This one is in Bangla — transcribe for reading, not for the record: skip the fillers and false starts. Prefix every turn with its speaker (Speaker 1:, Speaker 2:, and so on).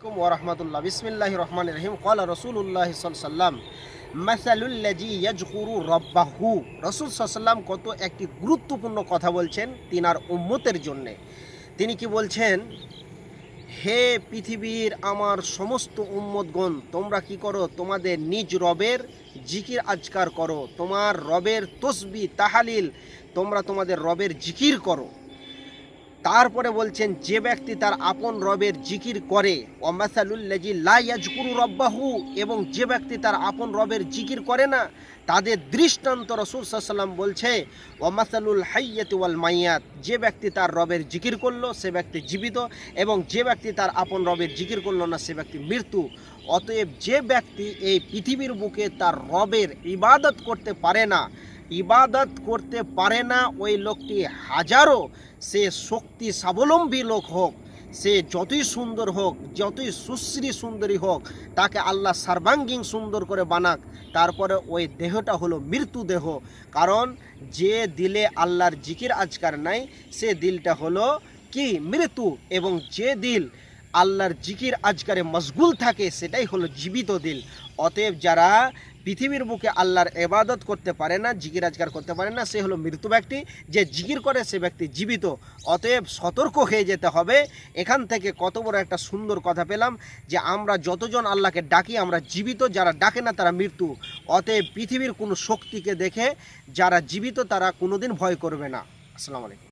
Speaker 1: আলাইকুম ওয়া রাহমাতুল্লাহ। বিসমিল্লাহির রহমানির রহিম। ক্বালা রাসূলুল্লাহ সাল্লাল্লাহু আলাইহি ওয়াসাল্লাম মাসালুল্লাযী ইয়াযকুরু রাব্বাহু। রাসূল সাল্লাল্লাহু আলাইহি ওয়াসাল্লাম কত একটি গুরুত্বপূর্ণ কথা বলছেন তিনার উম্মতের জন্যে। তিনি কি বলছেন? হে পৃথিবীর আমার সমস্ত উম্মতগণ, তোমরা কি করো? তোমাদের নিজ রবের জিকির আজকার করো, তোমার রবের তসবিহ তাহালিল তোমরা তোমাদের রবের জিকির করো। তারপরে বলছেন, যে ব্যক্তি তার আপন রবের জিকির করে, ওয়ামাসালুল্লাযী লা ইয়াজকুরু রাব্বাহু, এবং যে ব্যক্তি তার আপন রবের জিকির করে না, তাদের দৃষ্টান্ত রাসূল সাল্লাল্লাহু আলাইহি ওয়াসাল্লাম বলছে ওয়ামাসালুল হাইয়াতি ওয়াল মাইয়াত, যে ব্যক্তি তার রবের জিকির করলো সে ব্যক্তি জীবিত, এবং যে ব্যক্তি তার আপন রবের জিকির করলো না সে ব্যক্তি মৃত্যু। অতএব যে ব্যক্তি এই পৃথিবীর বুকে তার রবের ইবাদত করতে পারে না, ওই লোকটি হাজারো সে শক্তি স্বাবলম্বী লোক হোক, সে যতই সুন্দর হোক, যতই সুশ্রী সুন্দরী হোক, তাকে আল্লাহ সর্বাঙ্গীন সুন্দর করে বানাক, তারপরে ওই দেহটা হলো মৃত্যু দেহ। কারণ যে দিলে আল্লাহর জিকির আজকার নাই সে দিলটা হলো কি? মৃত্যু। এবং যে দিল আল্লাহর জিকির আজকারে মশগুল থাকে সেটাই হলো জীবিত দিল। অতএব যারা পৃথিবীর বুকে আল্লাহর ইবাদত করতে পারে না, জিকির আজকার করতে পারে না, সে হলো মৃত্যু ব্যক্তি। যে জিকির করে সে ব্যক্তি জীবিত। অতএব সতর্ক হয়ে যেতে হবে। এখান থেকে কত বড় একটা সুন্দর কথা পেলাম যে আমরা যতজন আল্লাহকে ডাকি আমরা জীবিত, যারা ডাকে না তারা মৃত্যু। অতএব পৃথিবীর কোনো শক্তিকে দেখে যারা জীবিত তারা কোনোদিন ভয় করবে না। আসসালামু আলাইকুম।